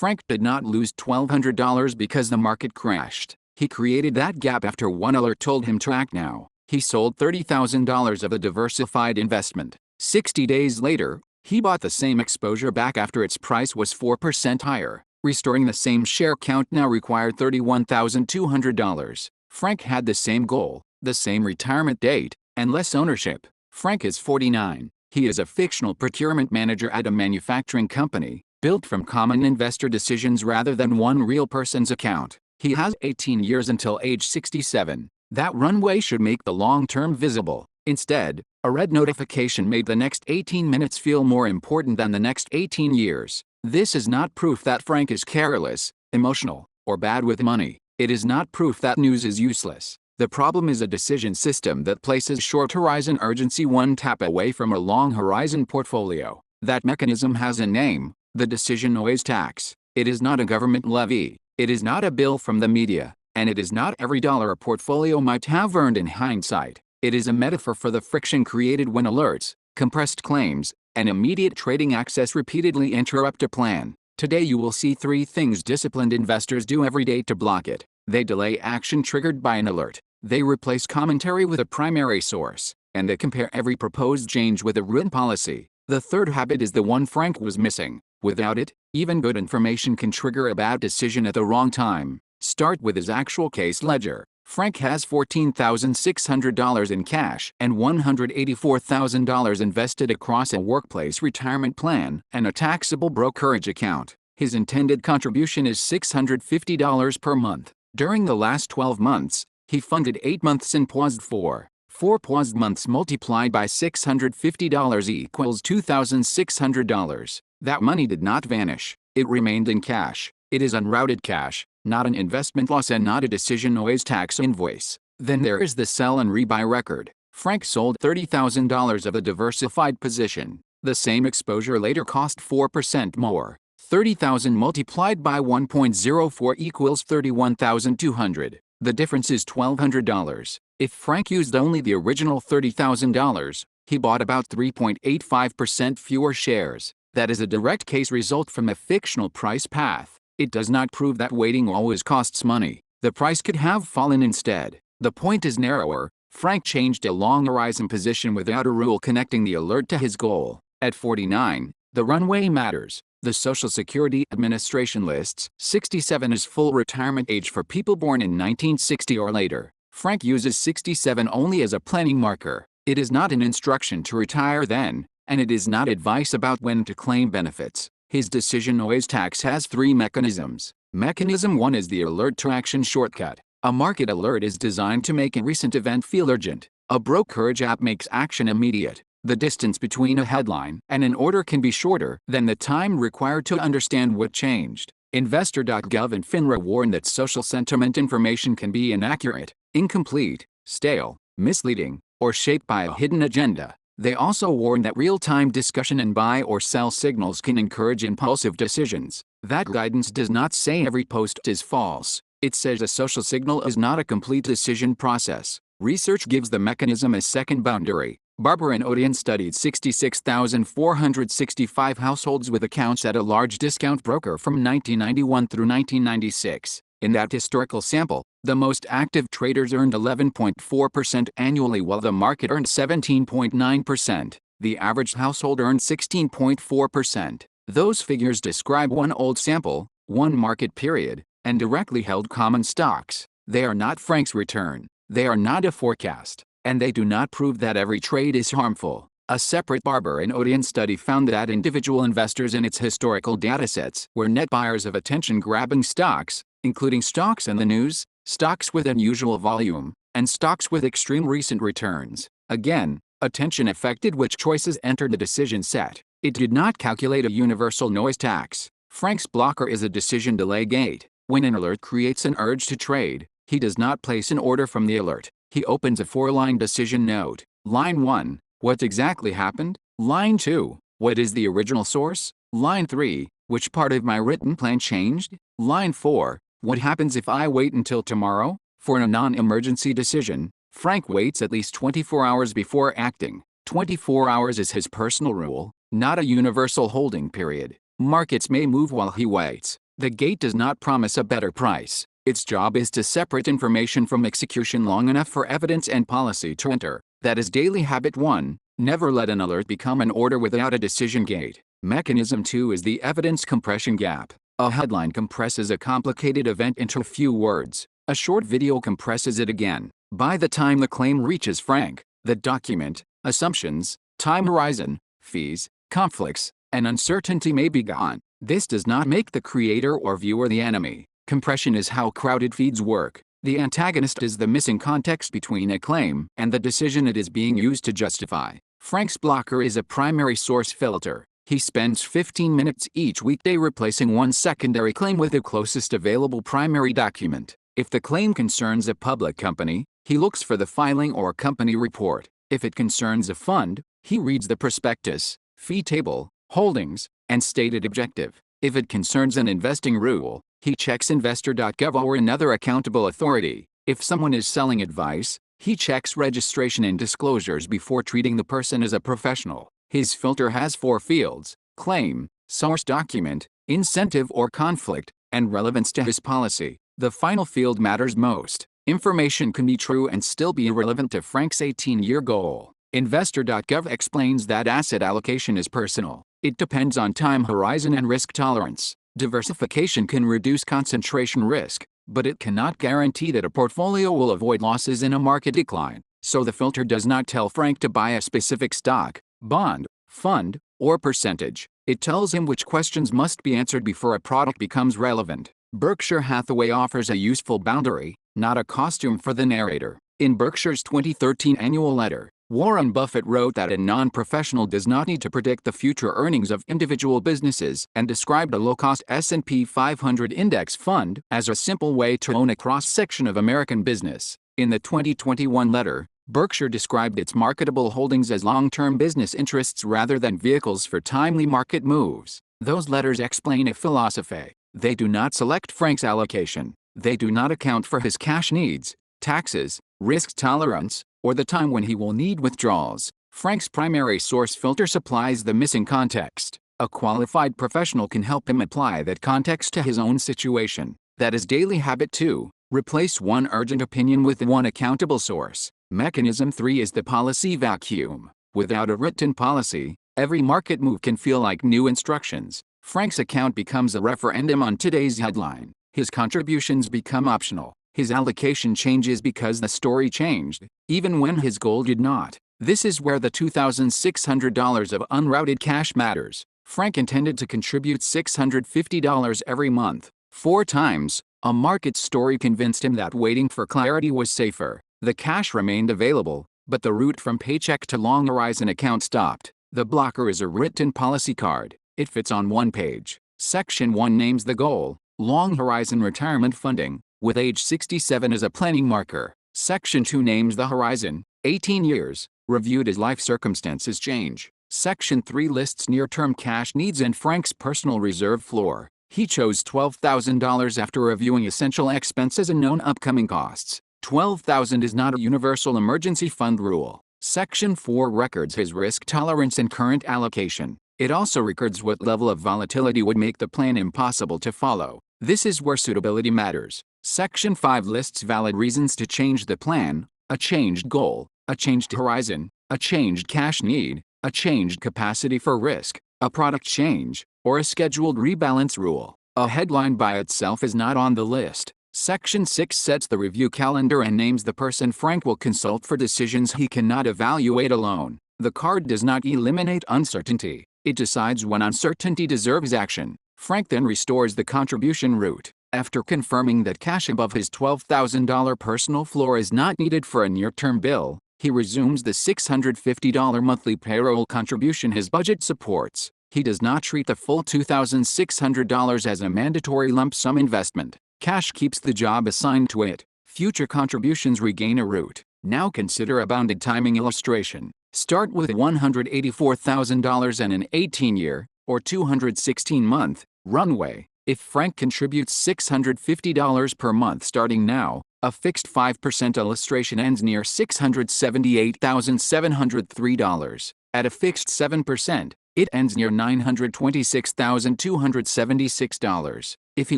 Frank did not lose $1,200 because the market crashed. He created that gap after one alert told him to act now. He sold $30,000 of a diversified investment. 60 days later, he bought the same exposure back after its price was 4% higher. Restoring the same share count now required $31,200. Frank had the same goal, the same retirement date, and less ownership. Frank is 49. He is a fictional procurement manager at a manufacturing company, built from common investor decisions rather than one real person's account. He has 18 years until age 67. That runway should make the long term visible. Instead, a red notification made the next 18 minutes feel more important than the next 18 years. This is not proof that Frank is careless, emotional, or bad with money. It is not proof that news is useless. The problem is a decision system that places short-horizon urgency one tap away from a long-horizon portfolio. That mechanism has a name: the decision noise tax. It is not a government levy. It is not a bill from the media. And it is not every dollar a portfolio might have earned in hindsight. It is a metaphor for the friction created when alerts, compressed claims, and immediate trading access repeatedly interrupt a plan. Today you will see 3 things disciplined investors do every day to block it. They delay action triggered by an alert. They replace commentary with a primary source. And they compare every proposed change with a written policy. The third habit is the one Frank was missing. Without it, even good information can trigger a bad decision at the wrong time. Start with his actual case ledger. Frank has $14,600 in cash and $184,000 invested across a workplace retirement plan and a taxable brokerage account. His intended contribution is $650 per month. During the last 12 months, he funded 8 months and paused 4. 4 paused months multiplied by $650 equals $2,600. That money did not vanish. It remained in cash. It is unrouted cash, not an investment loss and not a decision noise tax invoice. Then there is the sell and rebuy record. Frank sold $30,000 of a diversified position. The same exposure later cost 4% more. 30,000 multiplied by 1.04 equals 31,200. The difference is $1,200. If Frank used only the original $30,000, he bought about 3.85% fewer shares. That is a direct case result from a fictional price path. It does not prove that waiting always costs money. The price could have fallen instead. The point is narrower. Frank changed a long horizon position without a rule connecting the alert to his goal. At 49, the runway matters. The Social Security Administration lists 67 as full retirement age for people born in 1960 or later. Frank uses 67 only as a planning marker. It is not an instruction to retire then, and it is not advice about when to claim benefits. His decision noise tax has 3 mechanisms. Mechanism 1 is the alert to action shortcut. A market alert is designed to make a recent event feel urgent. A brokerage app makes action immediate. The distance between a headline and an order can be shorter than the time required to understand what changed. Investor.gov and FINRA warn that social sentiment information can be inaccurate, incomplete, stale, misleading, or shaped by a hidden agenda. They also warn that real-time discussion and buy or sell signals can encourage impulsive decisions. That guidance does not say every post is false. It says a social signal is not a complete decision process. Research gives the mechanism a second boundary. Barber and Odean studied 66,465 households with accounts at a large discount broker from 1991 through 1996. In that historical sample, the most active traders earned 11.4% annually while the market earned 17.9%. The average household earned 16.4%. Those figures describe one old sample, one market period, and directly held common stocks. They are not Frank's return. They are not a forecast. And they do not prove that every trade is harmful. A separate Barber and Odean study found that individual investors in its historical datasets were net buyers of attention-grabbing stocks, including stocks in the news, stocks with unusual volume, and stocks with extreme recent returns. Again, attention affected which choices entered the decision set. It did not calculate a universal noise tax. Frank's blocker is a decision delay gate. When an alert creates an urge to trade, he does not place an order from the alert. He opens a 4-line decision note. Line 1, what exactly happened? Line 2, what is the original source? Line 3, which part of my written plan changed? Line 4, what happens if I wait until tomorrow? For a non-emergency decision, Frank waits at least 24 hours before acting. 24 hours is his personal rule, not a universal holding period. Markets may move while he waits. The gate does not promise a better price. Its job is to separate information from execution long enough for evidence and policy to enter. That is daily habit 1. Never let an alert become an order without a decision gate. Mechanism 2 is the evidence compression gap. A headline compresses a complicated event into a few words. A short video compresses it again. By the time the claim reaches Frank, the document, assumptions, time horizon, fees, conflicts, and uncertainty may be gone. This does not make the creator or viewer the enemy. Compression is how crowded feeds work. The antagonist is the missing context between a claim and the decision it is being used to justify. Frank's blocker is a primary source filter. He spends 15 minutes each weekday replacing one secondary claim with the closest available primary document. If the claim concerns a public company, he looks for the filing or company report. If it concerns a fund, he reads the prospectus, fee table, holdings, and stated objective. If it concerns an investing rule, he checks Investor.gov or another accountable authority. If someone is selling advice, he checks registration and disclosures before treating the person as a professional. His filter has 4 fields: claim, source document, incentive or conflict, and relevance to his policy. The final field matters most. Information can be true and still be irrelevant to Frank's 18-year goal. Investor.gov explains that asset allocation is personal. It depends on time horizon and risk tolerance. Diversification can reduce concentration risk, but it cannot guarantee that a portfolio will avoid losses in a market decline. So the filter does not tell Frank to buy a specific stock, bond, fund, or percentage. It tells him which questions must be answered before a product becomes relevant. Berkshire Hathaway offers a useful boundary, not a costume for the narrator. In Berkshire's 2013 annual letter, Warren Buffett wrote that a non-professional does not need to predict the future earnings of individual businesses and described a low-cost S&P 500 index fund as a simple way to own a cross-section of American business. In the 2021 letter, Berkshire described its marketable holdings as long-term business interests rather than vehicles for timely market moves. Those letters explain a philosophy. They do not select Frank's allocation. They do not account for his cash needs, taxes, risk tolerance, or the time when he will need withdrawals. Frank's primary source filter supplies the missing context. A qualified professional can help him apply that context to his own situation. That is daily habit 2. Replace one urgent opinion with one accountable source. Mechanism 3 is the policy vacuum. Without a written policy, every market move can feel like new instructions. Frank's account becomes a referendum on today's headline. His contributions become optional. His allocation changes because the story changed, even when his goal did not. This is where the $2,600 of unrouted cash matters. Frank intended to contribute $650 every month. 4 times, a market story convinced him that waiting for clarity was safer. The cash remained available, but the route from paycheck to long horizon account stopped. The blocker is a written policy card. It fits on one page. Section 1 names the goal, long horizon retirement funding, with age 67 as a planning marker. Section 2 names the horizon, 18 years, reviewed as life circumstances change. Section 3 lists near-term cash needs and Frank's personal reserve floor. He chose $12,000 after reviewing essential expenses and known upcoming costs. $12,000 is not a universal emergency fund rule. Section 4 records his risk tolerance and current allocation. It also records what level of volatility would make the plan impossible to follow. This is where suitability matters. Section 5 lists valid reasons to change the plan: a changed goal, a changed horizon, a changed cash need, a changed capacity for risk, a product change, or a scheduled rebalance rule. A headline by itself is not on the list. Section 6 sets the review calendar and names the person Frank will consult for decisions he cannot evaluate alone. The card does not eliminate uncertainty. It decides when uncertainty deserves action. Frank then restores the contribution route. After confirming that cash above his $12,000 personal floor is not needed for a near-term bill, he resumes the $650 monthly payroll contribution his budget supports. He does not treat the full $2,600 as a mandatory lump sum investment. Cash keeps the job assigned to it. Future contributions regain a route. Now consider a bounded timing illustration. Start with $184,000 and an 18-year, or 216-month, runway. If Frank contributes $650 per month starting now, a fixed 5% illustration ends near $678,703. At a fixed 7%, it ends near $926,276. If he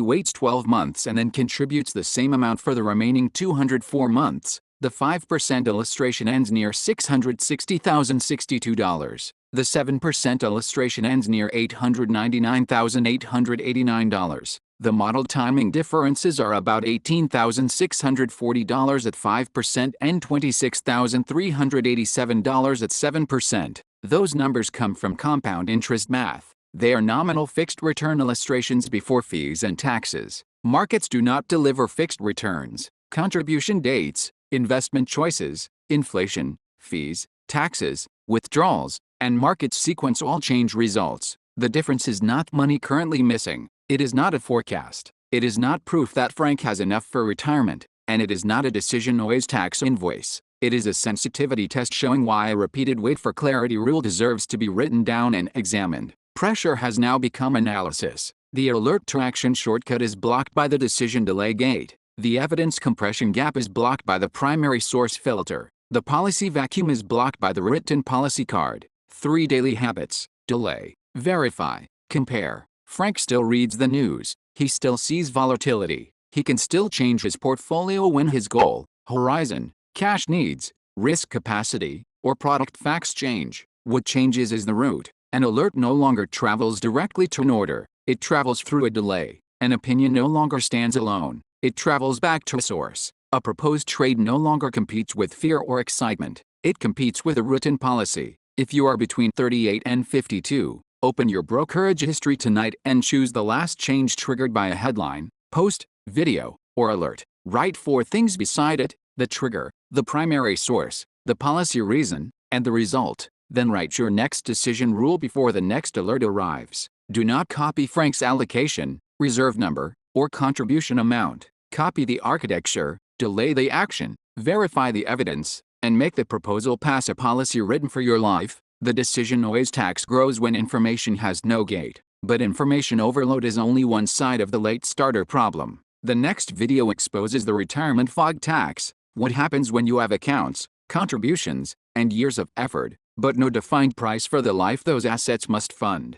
waits 12 months and then contributes the same amount for the remaining 204 months, the 5% illustration ends near $660,062. The 7% illustration ends near $899,889. The modeled timing differences are about $18,640 at 5% and $26,387 at 7%. Those numbers come from compound interest math. They are nominal fixed return illustrations before fees and taxes. Markets do not deliver fixed returns. Contribution dates, investment choices, inflation, fees, taxes, withdrawals, and market sequence all change results. The difference is not money currently missing. It is not a forecast. It is not proof that Frank has enough for retirement, and it is not a decision noise tax invoice. It is a sensitivity test showing why a repeated wait for clarity rule deserves to be written down and examined. Pressure has now become analysis. The alert to action shortcut is blocked by the decision delay gate. The evidence compression gap is blocked by the primary source filter. The policy vacuum is blocked by the written policy card. 3 daily habits: delay, verify, compare. Frank still reads the news. He still sees volatility. He can still change his portfolio when his goal, horizon, cash needs, risk capacity, or product facts change. What changes is the route. An alert no longer travels directly to an order. It travels through a delay. An opinion no longer stands alone. It travels back to a source. A proposed trade no longer competes with fear or excitement. It competes with a written policy. If you are between 38 and 52, open your brokerage history tonight and choose the last change triggered by a headline, post, video, or alert. Write 4 things beside it: the trigger, the primary source, the policy reason, and the result. Then write your next decision rule before the next alert arrives. Do not copy Frank's allocation, reserve number, or contribution amount. Copy the architecture, delay the action, verify the evidence, and make the proposal pass a policy written for your life. The decision noise tax grows when information has no gate. But information overload is only one side of the late starter problem. The next video exposes the retirement fog tax. What happens when you have accounts, contributions, and years of effort, but no defined price for the life those assets must fund.